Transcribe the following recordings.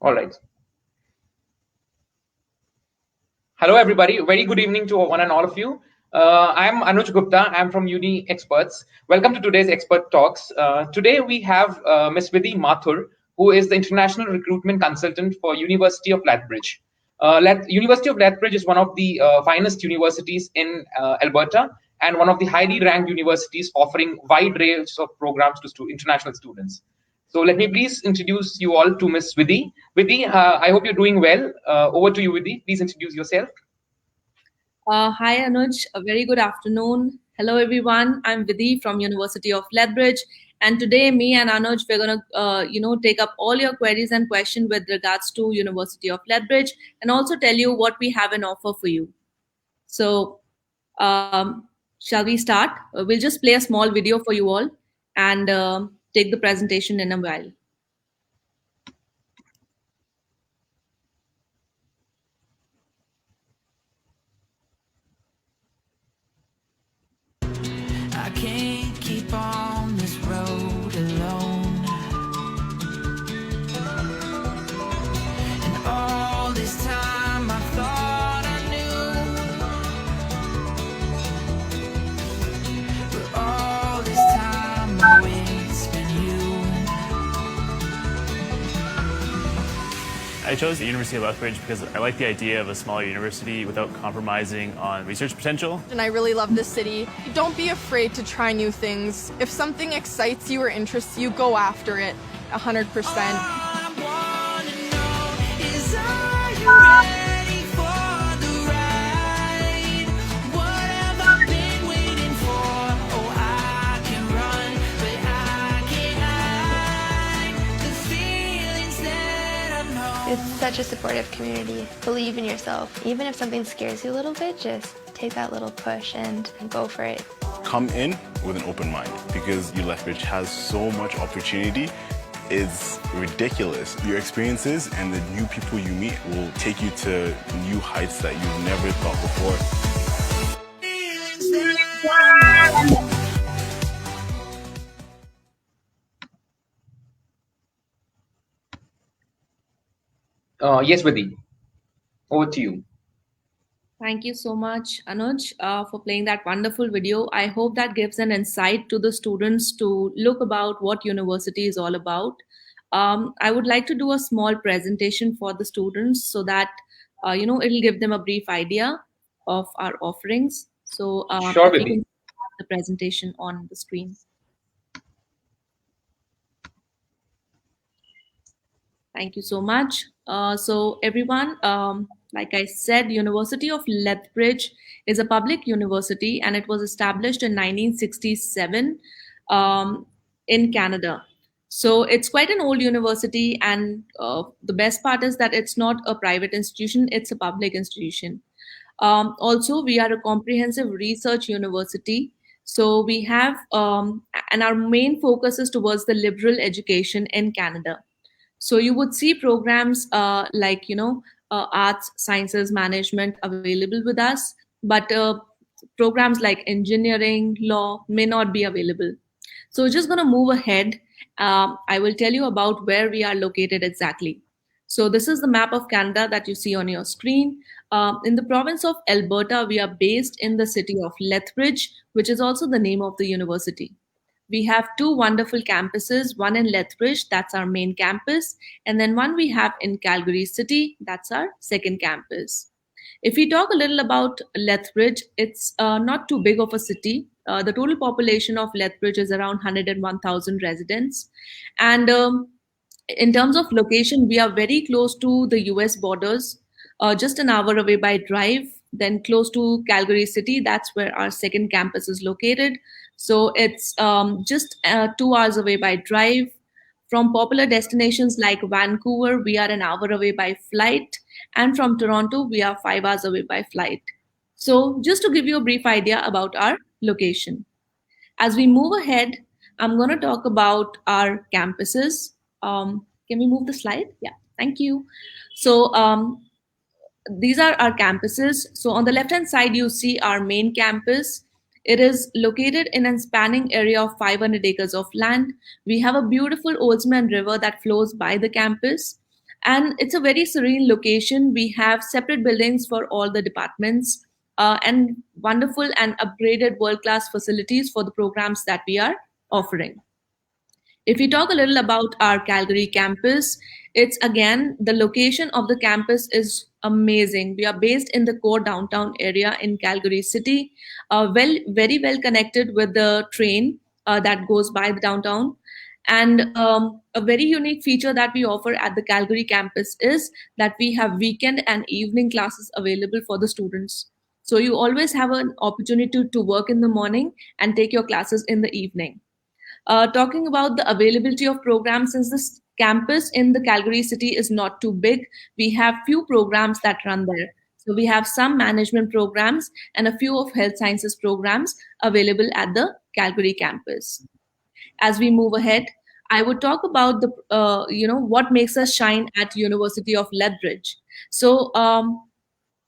All right. Hello, everybody. Very good evening to one and all of you. I'm Anuj Gupta. I'm from UniXperts. Welcome to today's Expert Talks. Today we have Ms. Vidhi Mathur, who is the international recruitment consultant for University of Lethbridge. University of Lethbridge is one of the finest universities in Alberta and one of the highly ranked universities offering wide range of programs to international students. So let me please introduce you all to Ms. Vidhi. Vidhi, I hope you're doing well. Over to you, Vidhi. Please introduce yourself. Hi, Anuj. A very good afternoon. Hello, everyone. I'm Vidhi from University of Lethbridge. And today, me and Anuj, we're going to, take up all your queries and questions with regards to University of Lethbridge and also tell you what we have an offer for you. So, shall we start? We'll just play a small video for you all and take the presentation in a while. I can't keep on this road alone, and all this time I thought I knew, but all this time I wasted you. I chose the University of Lethbridge because I like the idea of a smaller university without compromising on research potential. And I really love this city. Don't be afraid to try new things. If something excites you or interests you, go after it 100%. I wanna know is, are you ready for the ride? What have I been waiting for? Oh, I can run, but I can't hide the feelings that I know. It's such a supportive community. Believe in yourself. Even if something scares you a little bit, just take that little push and go for it. Come in with an open mind because U Lethbridge has so much opportunity. It's ridiculous. Your experiences and the new people you meet will take you to new heights that you've never thought before. Feelings that I know. Yes, Vidhi. Over to you. Thank you so much, Anuj, for playing that wonderful video. I hope that gives an insight to the students to look about what university is all about. I would like to do a small presentation for the students so that, it'll give them a brief idea of our offerings. So Sure, if we Vidhi. can have the presentation on the screen. Thank you so much. So everyone, like I said, University of Lethbridge is a public university and it was established in 1967 in Canada. So it's quite an old university, and the best part is that it's not a private institution, it's a public institution. Also, we are a comprehensive research university. So we have, and our main focus is towards the liberal education in Canada. So you would see programs like, arts, sciences, management available with us, but programs like engineering, law may not be available. So we're just going to move ahead. I will tell you about where we are located exactly. So this is the map of Canada that you see on your screen. In the province of Alberta, we are based in the city of Lethbridge, which is also the name of the university. We have two wonderful campuses, one in Lethbridge, that's our main campus, and then one we have in Calgary City, that's our second campus. If we talk a little about Lethbridge, it's not too big of a city. The total population of Lethbridge is around 101,000 residents. And in terms of location, we are very close to the US borders, just an hour away by drive, then close to Calgary City, that's where our second campus is located. So it's just 2 hours away by drive. From popular destinations like Vancouver, we are an hour away by flight. And from Toronto, we are 5 hours away by flight. So just to give you a brief idea about our location. As we move ahead, I'm going to talk about our campuses. Can we move the slide? Yeah, thank you. So these are our campuses. So on the left-hand side, you see our main campus. It is located in a spanning area of 500 acres of land. We have a beautiful Oldsman River that flows by the campus. And it's a very serene location. We have separate buildings for all the departments, and wonderful and upgraded world-class facilities for the programs that we are offering. If we talk a little about our Calgary campus, it's again, the location of the campus is amazing. We are based in the core downtown area in Calgary City, very well connected with the train that goes by the downtown. And a very unique feature that we offer at the Calgary campus is that we have weekend and evening classes available for the students. So you always have an opportunity to work in the morning and take your classes in the evening. Talking about the availability of programs, since this campus in the Calgary city is not too big, we have few programs that run there. So we have some management programs and a few of health sciences programs available at the Calgary campus. As we move ahead, I would talk about the what makes us shine at University of Lethbridge. So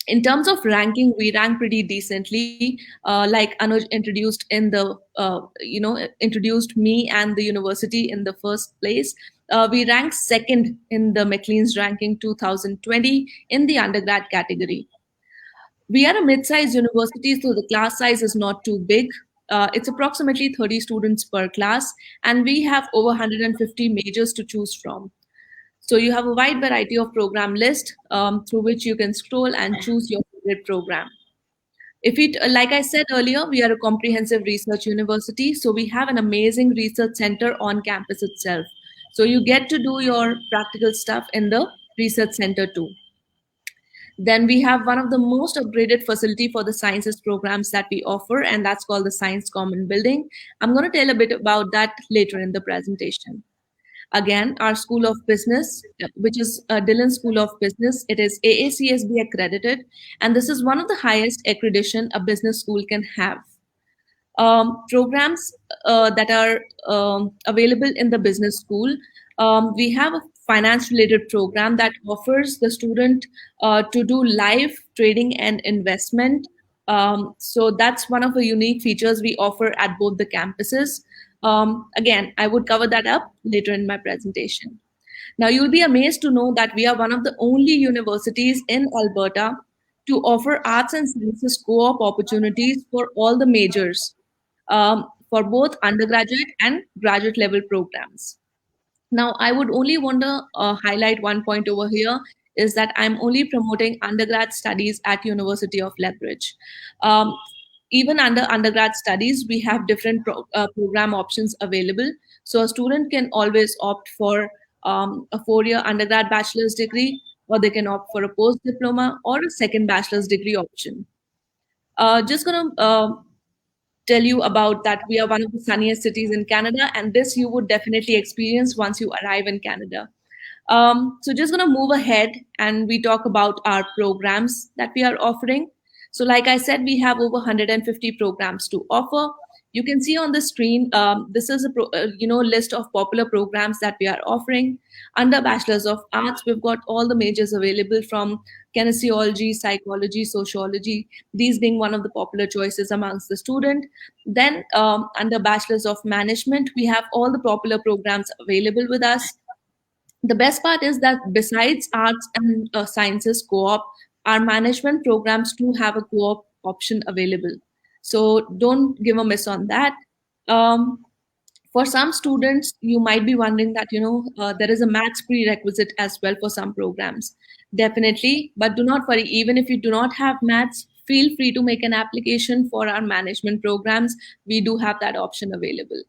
in terms of ranking, we rank pretty decently. Like Anuj introduced in the introduced me and the university in the first place. We rank second in the Maclean's ranking 2020 in the undergrad category. We are a mid-sized university, so the class size is not too big. It's approximately 30 students per class, and we have over 150 majors to choose from. So you have a wide variety of program list through which you can scroll and choose your favorite program. Like I said earlier, we are a comprehensive research university, so we have an amazing research center on campus itself. So you get to do your practical stuff in the research center too. Then we have one of the most upgraded facility for the sciences programs that we offer, and that's called the Science Common Building. I'm going to tell a bit about that later in the presentation. Again, our School of Business, which is Dillon School of Business, it is AACSB accredited, and this is one of the highest accreditation a business school can have. Programs that are available in the business school, we have a finance-related program that offers the student to do live trading and investment. So that's one of the unique features we offer at both the campuses. Again, I would cover that up later in my presentation. Now, you'll be amazed to know that we are one of the only universities in Alberta to offer arts and sciences co-op opportunities for all the majors, for both undergraduate and graduate level programs. Now, I would only want to highlight one point over here is that I'm only promoting undergrad studies at University of Lethbridge. Even under undergrad studies, we have different program options available. So a student can always opt for a 4-year undergrad bachelor's degree, or they can opt for a post-diploma or a second bachelor's degree option. Just going to tell you about that we are one of the sunniest cities in Canada, and this you would definitely experience once you arrive in Canada. So just going to move ahead and we talk about our programs that we are offering. So like I said, we have over 150 programs to offer. You can see on the screen, this is a list of popular programs that we are offering. Under Bachelor's of Arts, we've got all the majors available from kinesiology, psychology, sociology, these being one of the popular choices amongst the student. Then under Bachelor's of Management, we have all the popular programs available with us. The best part is that besides arts and sciences co-op, our management programs do have a co-op option available. So don't give a miss on that. For some students, you might be wondering that, there is a maths prerequisite as well for some programs. Definitely, but do not worry. Even if you do not have maths, feel free to make an application for our management programs. We do have that option available.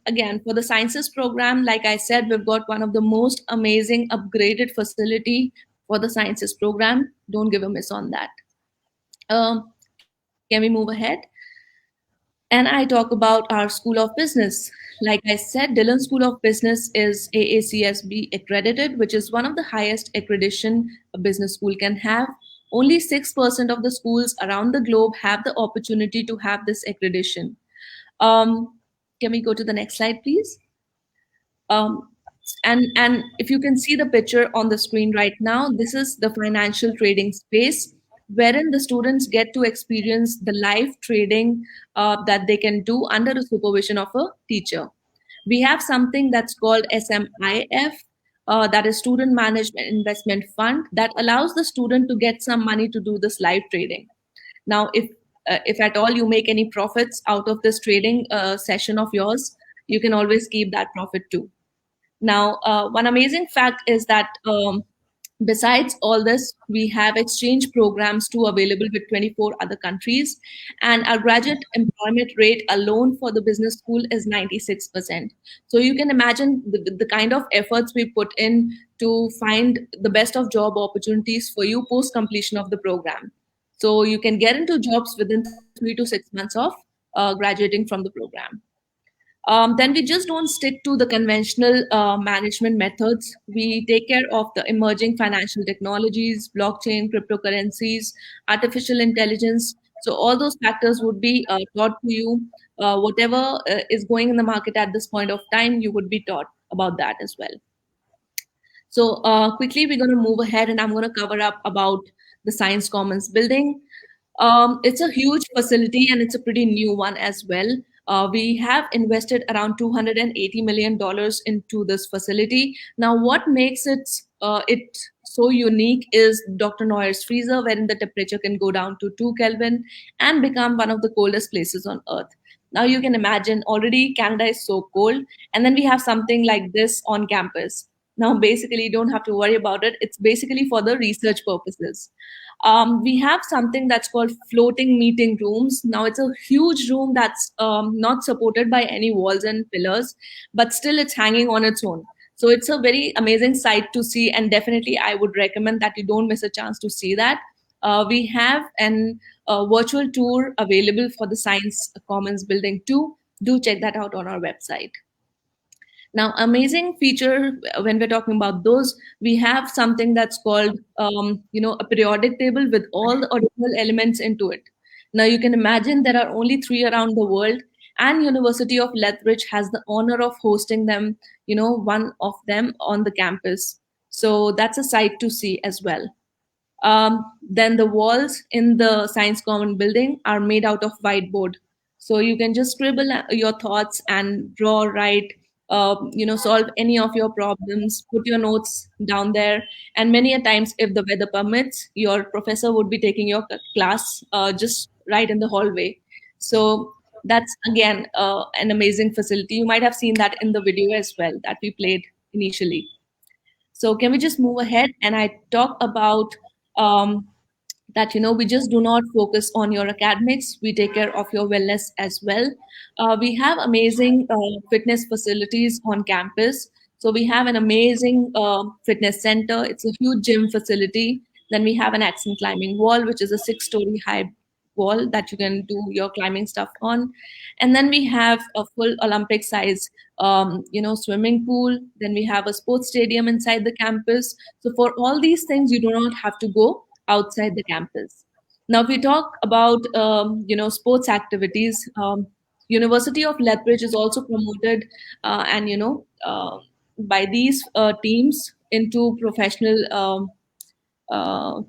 Again, for the sciences program, like I said, we've got one of the most amazing upgraded facility for the sciences program. Don't give a miss on that. Can we move ahead? And I talk about our School of Business. Like I said, Dillon School of Business is AACSB accredited, which is one of the highest accreditation a business school can have. Only 6% of the schools around the globe have the opportunity to have this accreditation. Can we go to the next slide, please? And if you can see the picture on the screen right now, this is the financial trading space, wherein the students get to experience the live trading that they can do under the supervision of a teacher. We have something that's called SMIF, that is Student Management Investment Fund, that allows the student to get some money to do this live trading. Now, if at all you make any profits out of this trading session of yours, you can always keep that profit too. Now, one amazing fact is that besides all this, we have exchange programs too available with 24 other countries, and our graduate employment rate alone for the business school is 96%. So you can imagine the kind of efforts we put in to find the best of job opportunities for you post completion of the program. So you can get into jobs within 3 to 6 months of graduating from the program. Then we just don't stick to the conventional management methods. We take care of the emerging financial technologies, blockchain, cryptocurrencies, artificial intelligence. So all those factors would be taught to you. Whatever is going in the market at this point of time, you would be taught about that as well. So quickly, we're going to move ahead, and I'm going to cover up about the Science Commons building. It's a huge facility, and it's a pretty new one as well. We have invested around $280 million into this facility. Now, what makes it so unique is Dr. Noyer's freezer, wherein the temperature can go down to 2 Kelvin and become one of the coldest places on Earth. Now, you can imagine already Canada is so cold, and then we have something like this on campus. Now, basically, you don't have to worry about it. It's basically for the research purposes. We have something that's called floating meeting rooms. Now, it's a huge room that's not supported by any walls and pillars, but still it's hanging on its own. So it's a very amazing sight to see, and definitely I would recommend that you don't miss a chance to see that. We have an virtual tour available for the Science Commons building too. Do check that out on our website. Now, amazing feature when we're talking about those, we have something that's called, a periodic table with all the original elements into it. Now, you can imagine there are only 3 around the world, and University of Lethbridge has the honor of hosting them, one of them on the campus. So that's a sight to see as well. Then the walls in the Science Common building are made out of whiteboard. So you can just scribble your thoughts and draw, write, solve any of your problems, put your notes down there. And many a times, if the weather permits, your professor would be taking your class just right in the hallway. So that's, again, an amazing facility. You might have seen that in the video as well that we played initially. So can we just move ahead? And I talk about that we just do not focus on your academics. We take care of your wellness as well. We have amazing fitness facilities on campus. So we have an amazing fitness center. It's a huge gym facility. Then we have an accent climbing wall, which is a 6-story high wall that you can do your climbing stuff on. And then we have a full Olympic size swimming pool. Then we have a sports stadium inside the campus. So for all these things, you do not have to go outside the campus. Now, if we talk about sports activities, University of Lethbridge is also promoted by these teams into professional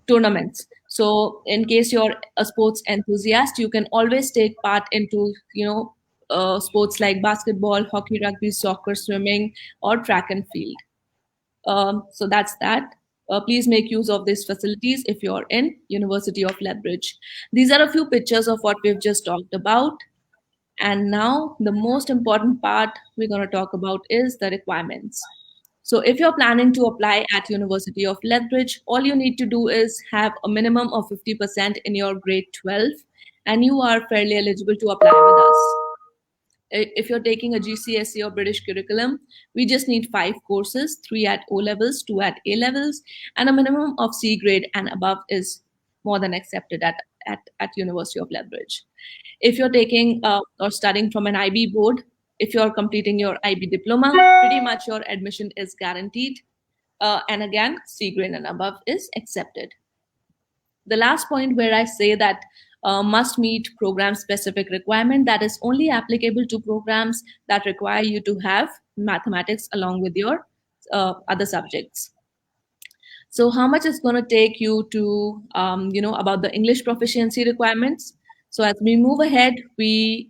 tournaments. So in case you're a sports enthusiast, you can always take part into sports like basketball, hockey, rugby, soccer, swimming, or track and field. So that's that. Please make use of these facilities if you're in University of Lethbridge. These are a few pictures of what we've just talked about. And now the most important part we're going to talk about is the requirements. So if you're planning to apply at University of Lethbridge, all you need to do is have a minimum of 50% in your grade 12, and you are fairly eligible to apply with us. If you're taking a GCSE or British curriculum, we just need 5 courses, 3 at O levels, 2 at A levels, and a minimum of C grade and above is more than accepted at University of Lethbridge. If you're taking or studying from an IB board, if you're completing your IB diploma, pretty much your admission is guaranteed. And again, C grade and above is accepted. The last point where I say that must meet program specific requirement, that is only applicable to programs that require you to have mathematics along with your other subjects. So how much it's going to take you to about the English proficiency requirements. So as we move ahead, we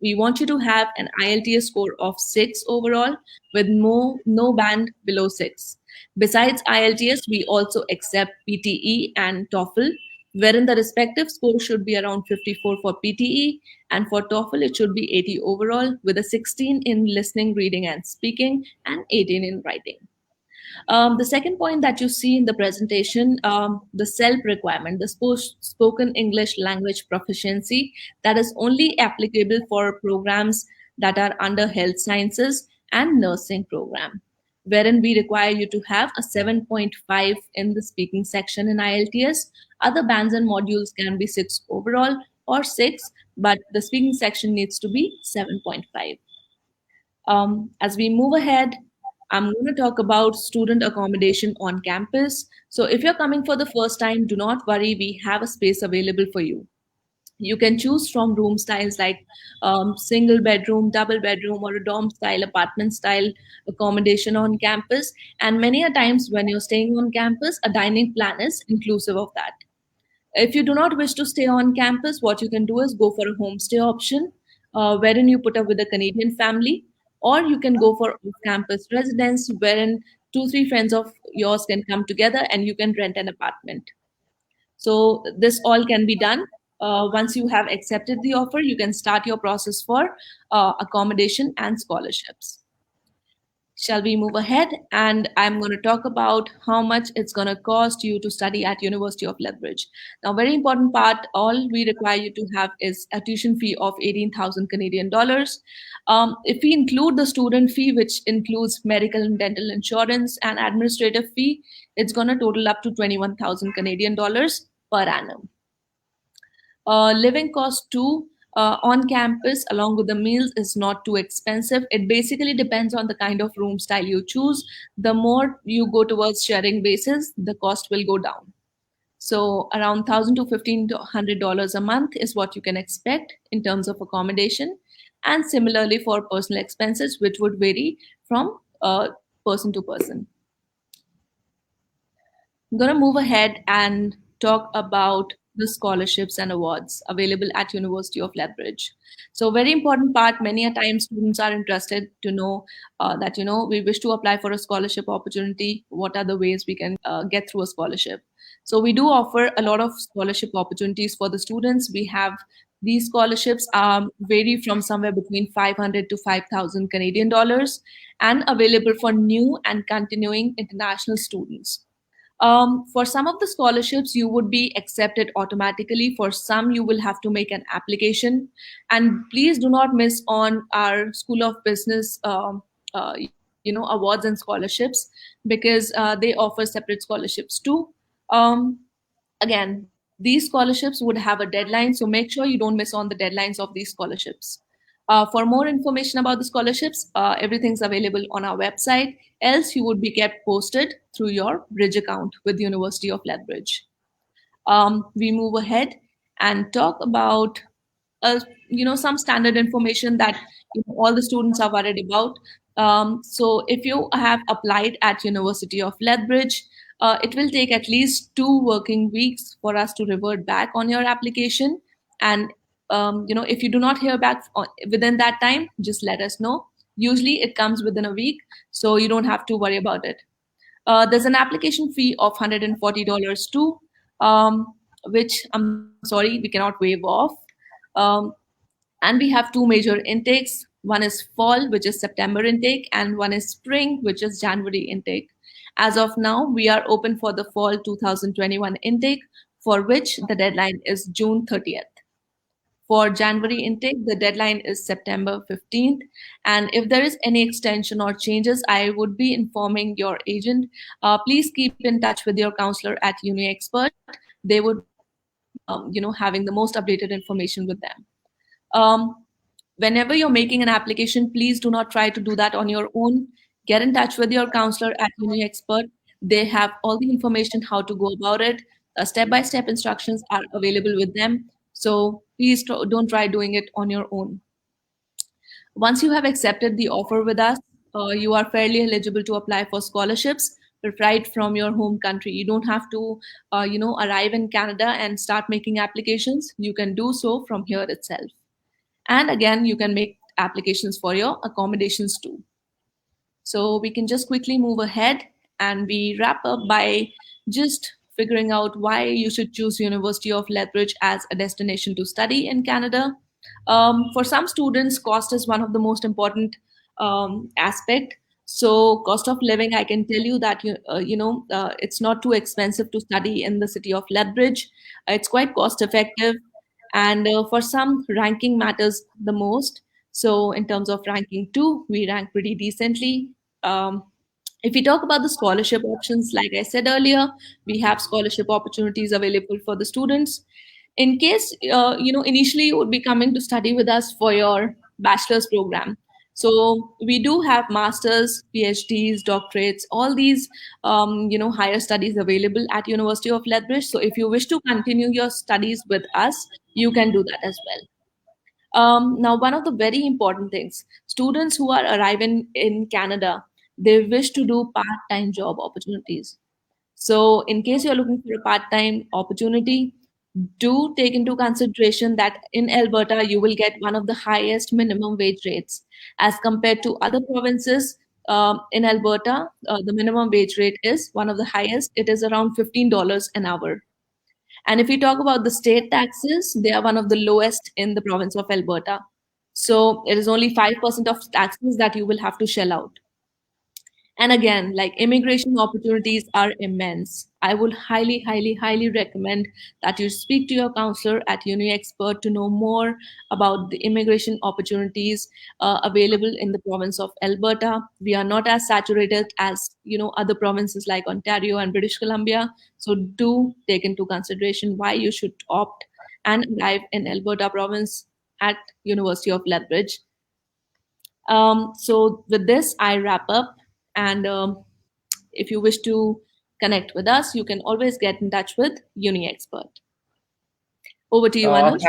We want you to have an IELTS score of 6 overall with no band below 6. Besides IELTS, we also accept PTE and TOEFL, wherein the respective score should be around 54 for PTE, and for TOEFL it should be 80 overall with a 16 in listening, reading, and speaking, and 18 in writing. The second point that you see in the presentation, the SELP requirement, the spoken English language proficiency, that is only applicable for programs that are under health sciences and nursing program, wherein we require you to have a 7.5 in the speaking section in IELTS. Other bands and modules can be 6 overall or 6, but the speaking section needs to be 7.5. As we move ahead, I'm going to talk about student accommodation on campus. So if you're coming for the first time, do not worry, we have a space available for you. You can choose from room styles like single bedroom, double bedroom, or a dorm style, apartment style accommodation on campus. And many a times when you're staying on campus, a dining plan is inclusive of that. If you do not wish to stay on campus, what you can do is go for a homestay option, wherein you put up with a Canadian family, or you can go for off-campus residence, wherein 2-3 friends of yours can come together and you can rent an apartment. So this all can be done. Once you have accepted the offer, you can start your process for accommodation and scholarships. Shall we move ahead? And I'm going to talk about how much it's going to cost you to study at University of Lethbridge. Now, very important part, all we require you to have is a tuition fee of 18,000 Canadian dollars. If we include the student fee, which includes medical and dental insurance and administrative fee, it's going to total up to 21,000 Canadian dollars per annum. Living cost too on campus along with the meals is not too expensive. It basically depends on the kind of room style you choose. The more you go towards sharing basis, the cost will go down. So around $1,000 to $1,500 a month is what you can expect in terms of accommodation. And similarly for personal expenses, which would vary from person to person. I'm going to move ahead and talk about the scholarships and awards available at University of Lethbridge. So very important part, many a time students are interested to know that, we wish to apply for a scholarship opportunity. What are the ways we can get through a scholarship? So we do offer a lot of scholarship opportunities for the students. We have these scholarships vary from somewhere between 500 to 5,000 Canadian dollars and available for new and continuing international students. For some of the scholarships, you would be accepted automatically. For some, you will have to make an application. And please do not miss on our School of Business, awards and scholarships, because they offer separate scholarships too. Again, these scholarships would have a deadline, so make sure you don't miss on the deadlines of these scholarships. For more information about the scholarships, everything's available on our website. Else, you would be kept posted through your Bridge account with the University of Lethbridge. We move ahead and talk about, some standard information that all the students are worried about. So if you have applied at University of Lethbridge, it will take at least 2 working weeks for us to revert back on your application. And if you do not hear back within that time, just let us know. Usually it comes within a week, so you don't have to worry about it. There's an application fee of $140 too, which I'm sorry, we cannot waive off. And we have 2 major intakes. One is fall, which is September intake, and one is spring, which is January intake. As of now, we are open for the fall 2021 intake, for which the deadline is June 30th. For January intake, the deadline is September 15th. And if there is any extension or changes, I would be informing your agent. Please keep in touch with your counselor at UniXpert. They would, having the most updated information with them. Whenever you're making an application, please do not try to do that on your own. Get in touch with your counselor at UniXpert. They have all the information how to go about it. Step-by-step instructions are available with them. So please don't try doing it on your own. Once you have accepted the offer with us, you are fairly eligible to apply for scholarships right from your home country. You don't have to, arrive in Canada and start making applications. You can do so from here itself. And again, you can make applications for your accommodations too. So we can just quickly move ahead and we wrap up by just figuring out why you should choose University of Lethbridge as a destination to study in Canada. For some students, cost is one of the most important aspect. So cost of living, I can tell you that it's not too expensive to study in the city of Lethbridge. It's quite cost effective, and for some, ranking matters the most. So in terms of ranking too, we rank pretty decently. Um, if we talk about the scholarship options, like I said earlier, we have scholarship opportunities available for the students. In case initially you would be coming to study with us for your bachelor's program. So we do have masters, PhDs, doctorates, all these higher studies available at University of Lethbridge. So if you wish to continue your studies with us, you can do that as well. Now, one of the very important things, students who are arriving in Canada, they wish to do part-time job opportunities. So, in case you're looking for a part-time opportunity, do take into consideration that in Alberta, you will get one of the highest minimum wage rates as compared to other provinces. In Alberta, the minimum wage rate is one of the highest. It is around $15 an hour. And if we talk about the state taxes, they are one of the lowest in the province of Alberta. So it is only 5% of taxes that you will have to shell out. And again, like immigration opportunities are immense. I would highly, highly, highly recommend that you speak to your counselor at UniXpert to know more about the immigration opportunities available in the province of Alberta. We are not as saturated as other provinces like Ontario and British Columbia. So do take into consideration why you should opt and arrive in Alberta province at University of Lethbridge. So with this, I wrap up. And if you wish to connect with us, you can always get in touch with UniXpert. Over to you, Anuj.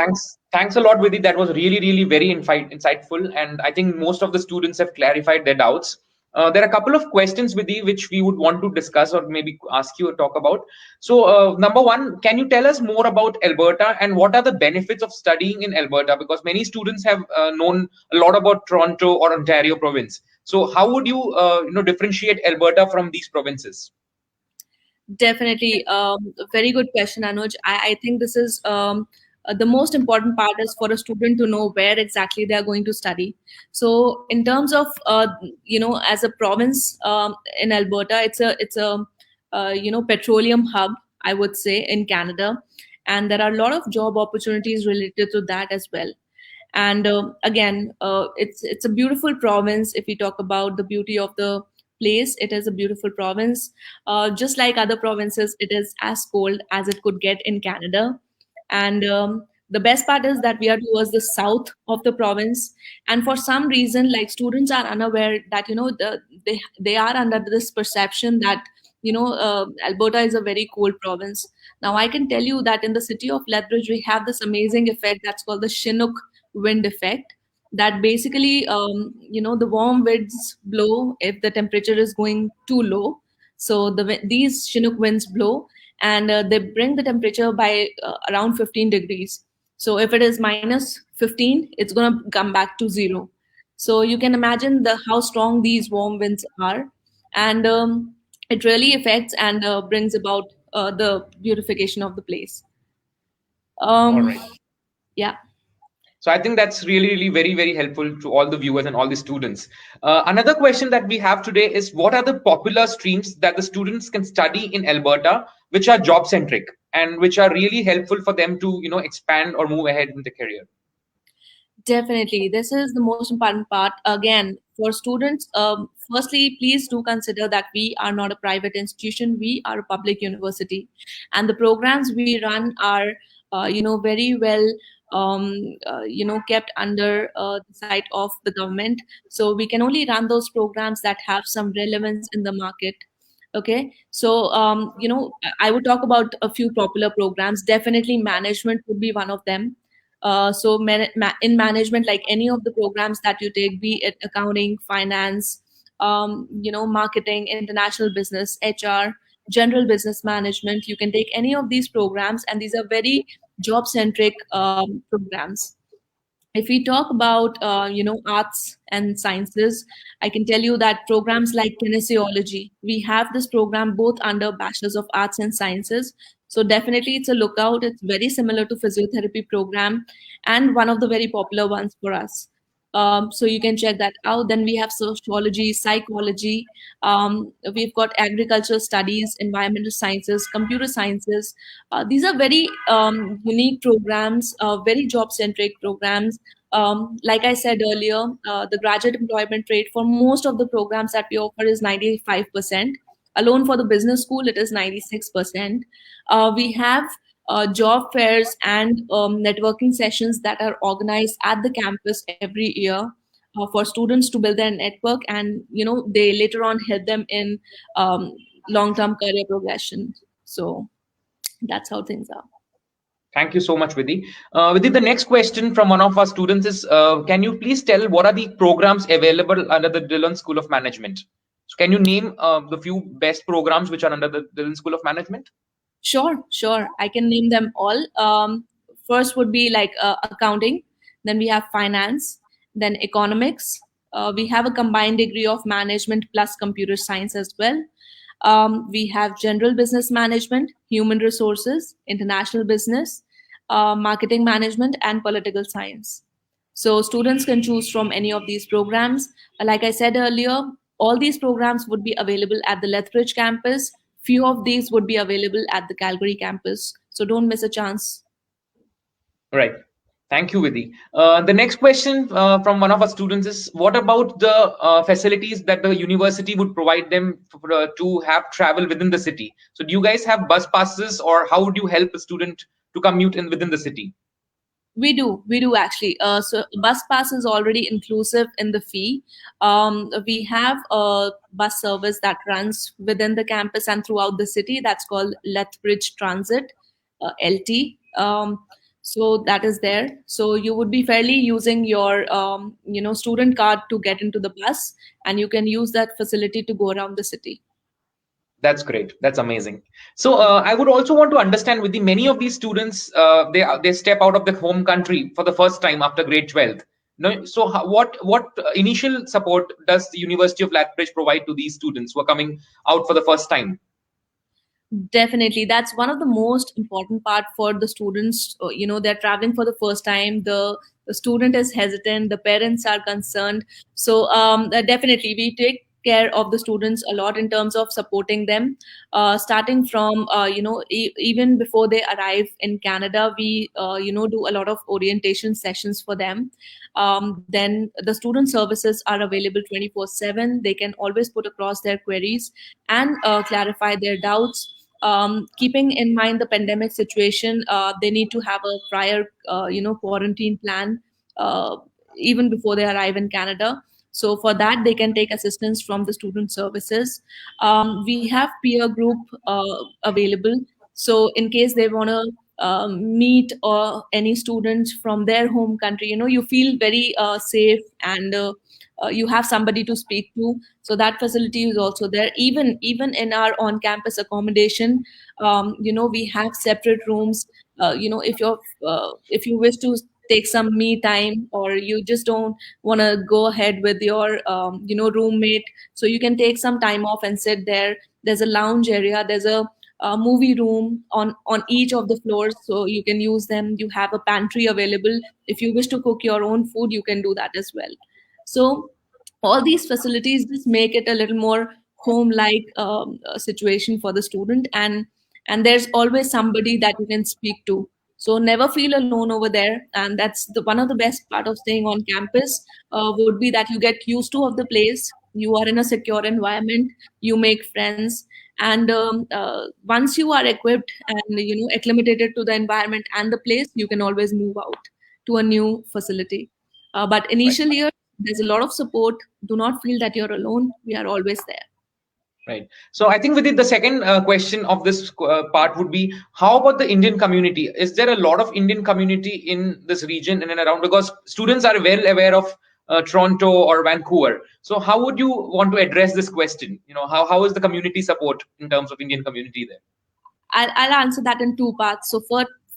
Thanks a lot, Vidhi. That was really, really very insightful, and I think most of the students have clarified their doubts. There are a couple of questions, Vidhi, which we would want to discuss or maybe ask you or talk about. So, number one, can you tell us more about Alberta and what are the benefits of studying in Alberta? Because many students have known a lot about Toronto or Ontario province. So, how would you, differentiate Alberta from these provinces? Definitely. Very good question, Anuj. I think this is the most important part is for a student to know where exactly they are going to study. So in terms of, as a province in Alberta, it's a petroleum hub, I would say, in Canada. And there are a lot of job opportunities related to that as well. And again, it's a beautiful province. If we talk about the beauty of the place, it is a beautiful province. Just like other provinces, it is as cold as it could get in Canada. And the best part is that we are towards the south of the province, and for some reason, like students are unaware that they are under this perception that Alberta is a very cold province. Now I can tell you that in the city of Lethbridge we have this amazing effect that's called the Chinook wind effect, that basically the warm winds blow if the temperature is going too low. So these Chinook winds blow, and they bring the temperature by around 15 degrees. So if it is minus 15, it's going to come back to zero. So you can imagine how strong these warm winds are, and it really affects and brings about the beautification of the place. All right. Yeah. So I think that's really, really very, very helpful to all the viewers and all the students. Another question that we have today is, what are the popular streams that the students can study in Alberta, which are job centric and which are really helpful for them to, expand or move ahead in the career? Definitely. This is the most important part. Again, for students, firstly, please do consider that we are not a private institution. We are a public university. And the programs we run are, very well, kept under the sight of the government. So we can only run those programs that have some relevance in the market. Okay, so I would talk about a few popular programs. Definitely, management would be one of them. So in management, like any of the programs that you take, be it accounting, finance, marketing, international business, HR, general business management, you can take any of these programs, and these are very job centric programs. If we talk about arts and sciences, I can tell you that programs like kinesiology, we have this program both under bachelor's of arts and sciences. So definitely it's a lookout. It's very similar to physiotherapy program and one of the very popular ones for us. So you can check that out. Then we have sociology, psychology. We've got agricultural studies, environmental sciences, computer sciences. These are very unique programs, very job centric programs. Like I said earlier, the graduate employment rate for most of the programs that we offer is 95%. Alone for the business school, it is 96%. We have job fairs and networking sessions that are organized at the campus every year for students to build their network, and they later on help them in long-term career progression. So that's how things are. Thank you so much, Vidhi. Vidhi, the next question from one of our students is, can you please tell what are the programs available under the Dillon School of Management? So can you name the few best programs which are under the Dillon School of Management? Sure. I can name them all. First would be like accounting. Then we have finance. Then economics. We have a combined degree of management plus computer science as well. We have general business management, human resources, international business, marketing management, and political science. So students can choose from any of these programs. Like I said earlier, all these programs would be available at the Lethbridge campus. Few of these would be available at the Calgary campus. So don't miss a chance. Right. Thank you, Vidhi. The next question from one of our students is, what about the facilities that the university would provide them to have travel within the city? So do you guys have bus passes, or how would you help a student to commute within the city? We do actually. So bus pass is already inclusive in the fee. We have a bus service that runs within the campus and throughout the city. That's called Lethbridge Transit, LT. So that is there. So you would be fairly using your student card to get into the bus, and you can use that facility to go around the city. That's great. That's amazing. So I would also want to understand, with the many of these students, they step out of the home country for the first time after grade 12. No, so what initial support does the University of Lethbridge provide to these students who are coming out for the first time? Definitely, that's one of the most important part for the students. They're traveling for the first time. The student is hesitant. The parents are concerned. So definitely, we take care of the students a lot in terms of supporting them, starting from even before they arrive in Canada. We do a lot of orientation sessions for them. Then the student services are available 24/7. They can always put across their queries and clarify their doubts. Keeping in mind the pandemic situation, they need to have a prior quarantine plan even before they arrive in Canada. So for that, they can take assistance from the student services. We have peer group available. So in case they want to meet any students from their home country, you feel very safe, and you have somebody to speak to. So that facility is also there. Even in our on-campus accommodation, we have separate rooms. If you wish to take some me time, or you just don't want to go ahead with your roommate, so you can take some time off and sit there. There's a lounge area. There's a movie room on each of the floors, so you can use them. You have a pantry available. If you wish to cook your own food, you can do that as well. So all these facilities just make it a little more home-like situation for the student, and there's always somebody that you can speak to. So never feel alone over there, and that's one of the best part of staying on campus. Would be that you get used to of the place. You are in a secure environment. You make friends, and once you are equipped and acclimated to the environment and the place, you can always move out to a new facility. But initially, there's a lot of support. Do not feel that you're alone. We are always there. Right. So I think within the second question of this part would be, how about the Indian community? Is there a lot of Indian community in this region in and around? Because students are well aware of Toronto or Vancouver. So how would you want to address this question? How is the community support in terms of Indian community there? I'll answer that in two parts. So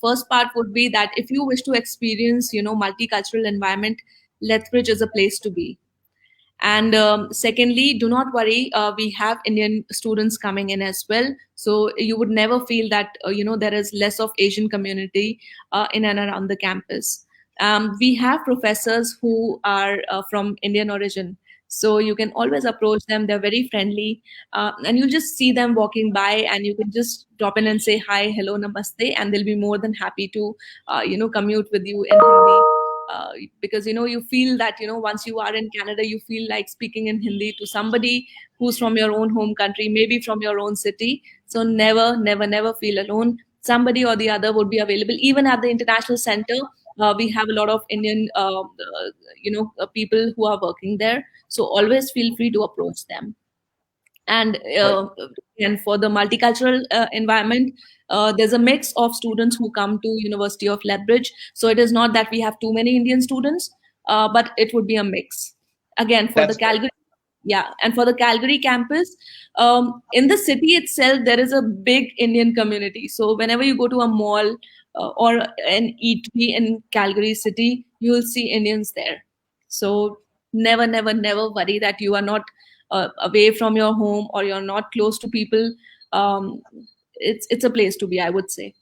First part would be that if you wish to experience, multicultural environment, Lethbridge is a place to be. And secondly, do not worry, we have Indian students coming in as well. So you would never feel that, there is less of Asian community in and around the campus. We have professors who are from Indian origin. So you can always approach them. They're very friendly. And you just see them walking by and you can just drop in and say, hi, hello, namaste. And they'll be more than happy to, commute with you in Hindi. Because you feel that once you are in Canada, you feel like speaking in Hindi to somebody who's from your own home country, maybe from your own city. So never feel alone. Somebody or the other would be available. Even at the international center, we have a lot of Indian people who are working there, so always feel free to approach them. And for the multicultural environment, there's a mix of students who come to University of Lethbridge. So it is not that we have too many Indian students, but it would be a mix. Again, for the Calgary, and for the Calgary campus, in the city itself, there is a big Indian community. So whenever you go to a mall or an eatery in Calgary city, you will see Indians there. So never worry that you are not away from your home or you're not close to people. It's a place to be, I would say.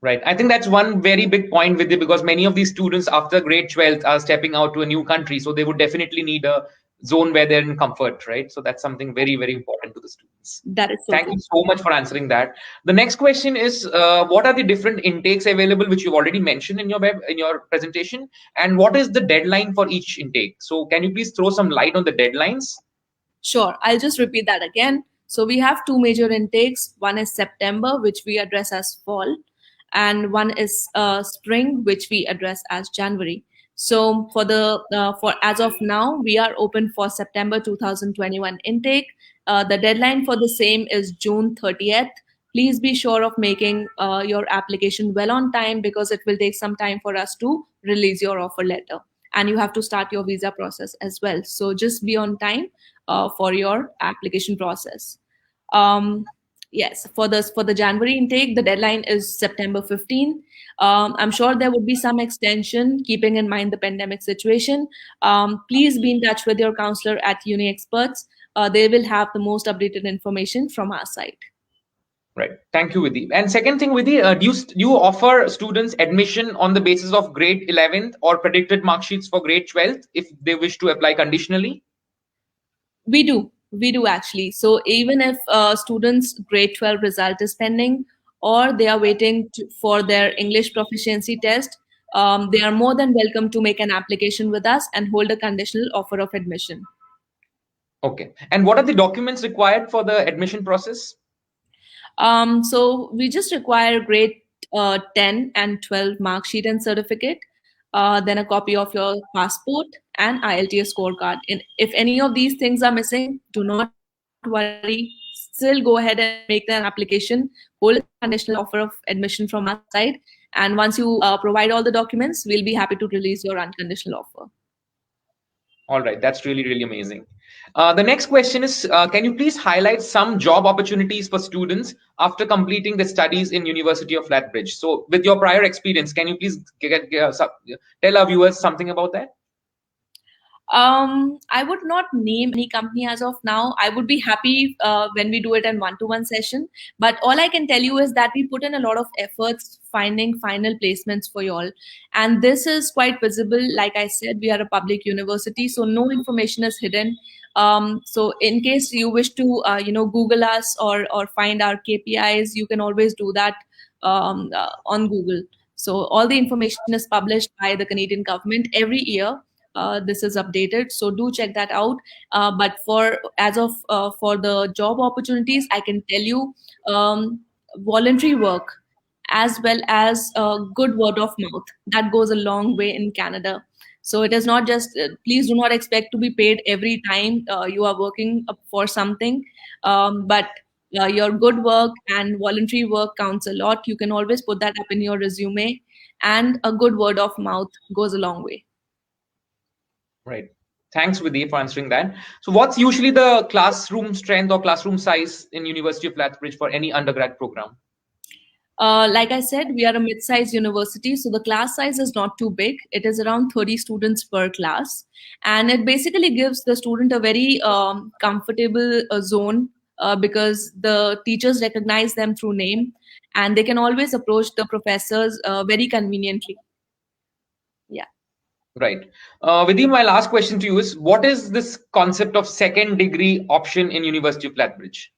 Right. I think that's one very big point with it, because many of these students after grade 12 are stepping out to a new country. So they would definitely need a zone where they're in comfort, right? So that's something very, very important to the students. That is so Thank you so much for answering that. The next question is, what are the different intakes available, which you've already mentioned in your presentation, and what is the deadline for each intake? So can you please throw some light on the deadlines? Sure, I'll just repeat that again. So we have two major intakes. One is September, which we address as fall, and one is spring, which we address as January. So for as of now, we are open for September 2021 intake. The deadline for the same is June 30th. Please be sure of making your application well on time, because it will take some time for us to release your offer letter. And you have to start your visa process as well. So just be on time for your application process. Yes, for the January intake, the deadline is September 15. I'm sure there would be some extension, keeping in mind the pandemic situation. Please be in touch with your counselor at UniXperts. They will have the most updated information from our side. Right. Thank you, Vidhi. And second thing, Vidhi, do you offer students admission on the basis of grade 11th or predicted mark sheets for grade 12th if they wish to apply conditionally? We do actually. So even if students' grade 12 result is pending, or they are waiting for their English proficiency test, they are more than welcome to make an application with us and hold a conditional offer of admission. Okay. And what are the documents required for the admission process? So we just require grade 10 and 12 mark sheet and certificate, then a copy of your passport and IELTS scorecard. And if any of these things are missing, do not worry. Still go ahead and make an application, hold a conditional offer of admission from our side. And once you provide all the documents, we'll be happy to release your unconditional offer. All right, that's really, really amazing. The next question is, can you please highlight some job opportunities for students after completing the studies in University of Lethbridge? So with your prior experience, can you please tell our viewers something about that? I would not name any company as of now. I would be happy when we do it in one-to-one session. But all I can tell you is that we put in a lot of efforts finding final placements for you all. And this is quite visible. Like I said, we are a public university, so no information is hidden. So in case you wish to, Google us or find our KPIs, you can always do that on Google. So all the information is published by the Canadian government every year. This is updated, so do check that out. But for the job opportunities, I can tell you voluntary work as well as good word of mouth, that goes a long way in Canada. So it is not just, please do not expect to be paid every time you are working for something, but your good work and voluntary work counts a lot. You can always put that up in your resume, and a good word of mouth goes a long way. Right. Thanks, Vidhi, for answering that. So what's usually the classroom strength or classroom size in University of Lethbridge for any undergrad program? Like I said, we are a mid-sized university, so the class size is not too big. It is around 30 students per class, and it basically gives the student a very comfortable zone because the teachers recognize them through name, and they can always approach the professors very conveniently. Yeah. Right. Vidhi, my last question to you is, what is this concept of second degree option in University of Lethbridge?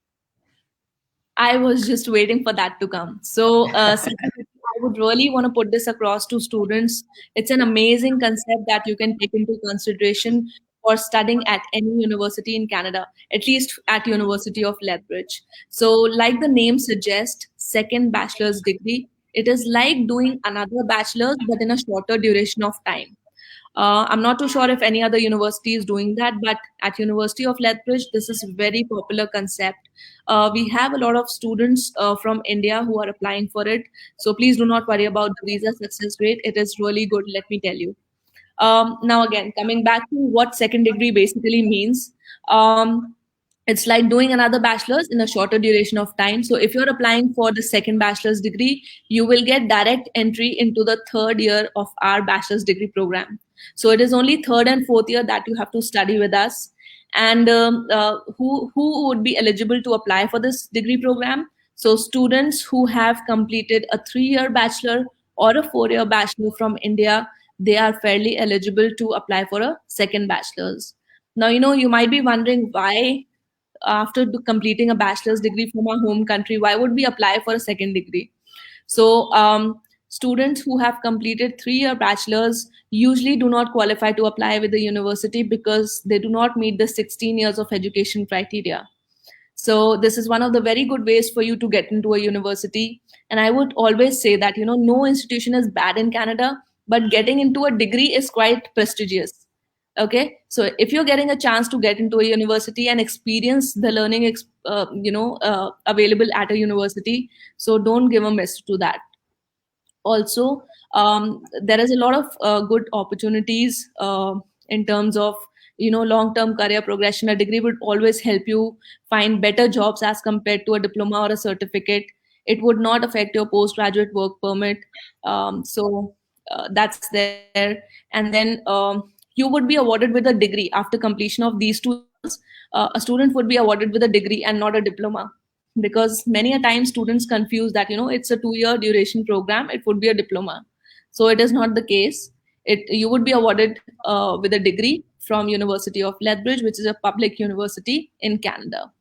I was just waiting for that to come. So, secondly, I would really want to put this across to students. It's an amazing concept that you can take into consideration for studying at any university in Canada, at least at University of Lethbridge. So, like the name suggests, second bachelor's degree, it is like doing another bachelor's but in a shorter duration of time. I'm not too sure if any other university is doing that, but at University of Lethbridge, this is a very popular concept. We have a lot of students from India who are applying for it. So please do not worry about the visa success rate. It is really good, let me tell you. Now, again, coming back to what second degree basically means. It's like doing another bachelor's in a shorter duration of time. So if you're applying for the second bachelor's degree, you will get direct entry into the third year of our bachelor's degree program. So it is only third and fourth year that you have to study with us. And who would be eligible to apply for this degree program? So students who have completed a 3-year bachelor or a 4-year bachelor from India, they are fairly eligible to apply for a second bachelor's. Now, you might be wondering why after completing a bachelor's degree from our home country, why would we apply for a second degree? So, students who have completed 3-year bachelor's usually do not qualify to apply with the university because they do not meet the 16 years of education criteria. So this is one of the very good ways for you to get into a university. And I would always say that, no institution is bad in Canada, but getting into a degree is quite prestigious. Okay, so if you're getting a chance to get into a university and experience the learning available at a university, so don't give a miss to that. Also, there is a lot of good opportunities in terms of long-term career progression. A degree would always help you find better jobs as compared to a diploma or a certificate. It would not affect your postgraduate work permit. That's there. And then you would be awarded with a degree after completion of these 2 years. A student would be awarded with a degree and not a diploma, because many a time students confuse that it's a 2-year duration program, it would be a diploma. So it is not the case. You would be awarded with a degree from University of Lethbridge, which is a public university in Canada.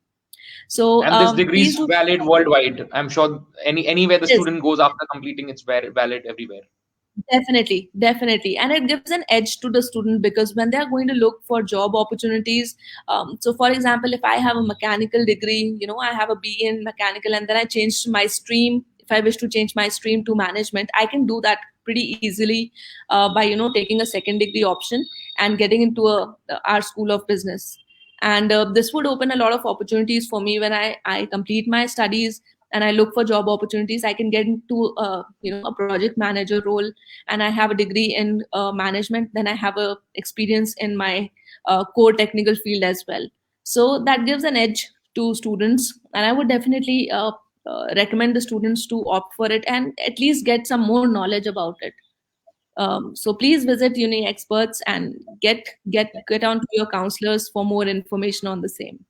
So And this degree please is do. valid worldwide. I'm sure anywhere the Yes. student goes after completing, it's valid everywhere. Definitely, definitely. And it gives an edge to the student because when they are going to look for job opportunities, so for example, if I have a mechanical degree, I have a BE in mechanical, and then I changed my stream. If I wish to change my stream to management, I can do that pretty easily by, taking a second degree option and getting into our school of business. And this would open a lot of opportunities for me when I complete my studies and I look for job opportunities. I can get into a project manager role, and I have a degree in management. Then I have a experience in my core technical field as well. So that gives an edge to students, and I would definitely recommend the students to opt for it and at least get some more knowledge about it. So please visit UniXperts and get on to your counselors for more information on the same.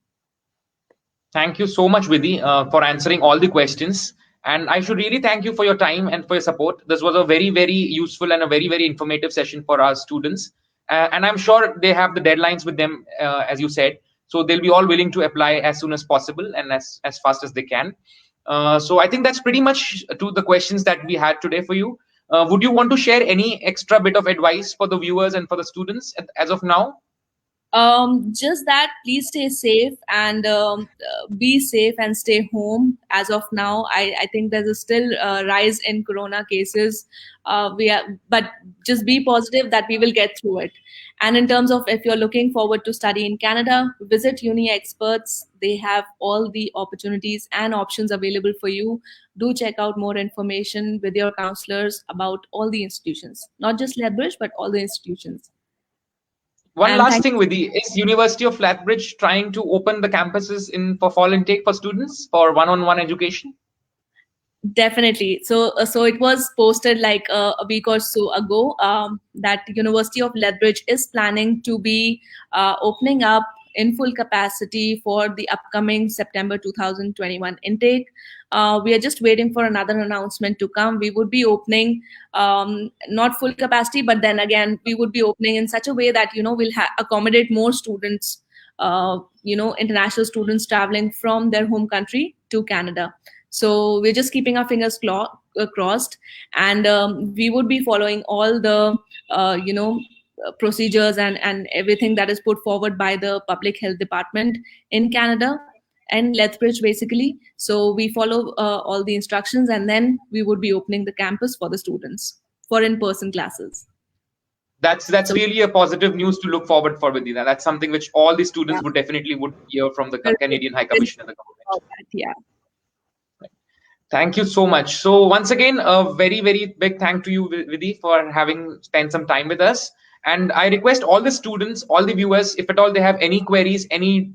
Thank you so much, Vidhi, for answering all the questions. And I should really thank you for your time and for your support. This was a very, very useful and a very, very informative session for our students. And I'm sure they have the deadlines with them, as you said. So they'll be all willing to apply as soon as possible and as fast as they can. So I think that's pretty much to the questions that we had today for you. Would you want to share any extra bit of advice for the viewers and for the students as of now? Just that, please stay safe and be safe and stay home. As of now, I think there's a still rise in corona cases. But just be positive that we will get through it. And in terms of if you're looking forward to study in Canada, visit UniXperts. They have all the opportunities and options available for you. Do check out more information with your counselors about all the institutions, not just Lethbridge, but all the institutions. One And last thank thing, Vidhi, is University of Lethbridge trying to open the campuses for fall intake for students for one-on-one education? Definitely. So it was posted like a week or so ago that University of Lethbridge is planning to be opening up in full capacity for the upcoming September 2021 intake. We are just waiting for another announcement to come. We would be opening not full capacity, but then again, we would be opening in such a way that, we'll accommodate more students, international students traveling from their home country to Canada. So we're just keeping our fingers crossed, and we would be following all the, procedures and everything that is put forward by the Public Health Department in Canada and Lethbridge, basically. So we follow all the instructions, and then we would be opening the campus for the students for in-person classes. That's really a positive news to look forward for, Vidhi. That's something which all the students would definitely hear from the Canadian High Commission and the government. Yeah. Thank you so much. So once again, a very, very big thank to you, Vidhi, for having spent some time with us. And I request all the students, all the viewers, if at all they have any queries, any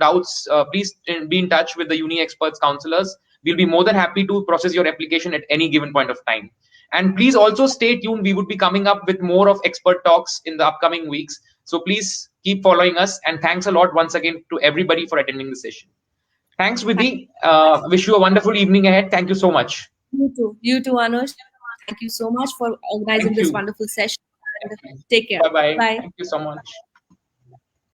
doubts, please be in touch with the UniXperts counselors. We'll be more than happy to process your application at any given point of time. And please also stay tuned. We would be coming up with more of expert talks in the upcoming weeks. So please keep following us. And thanks a lot once again to everybody for attending the session. Thanks, Vidhi. Wish you a wonderful evening ahead. Thank you so much. You too, Anuj. Thank you so much for organizing this wonderful session. And take care. Bye-bye. Bye. Thank you so much.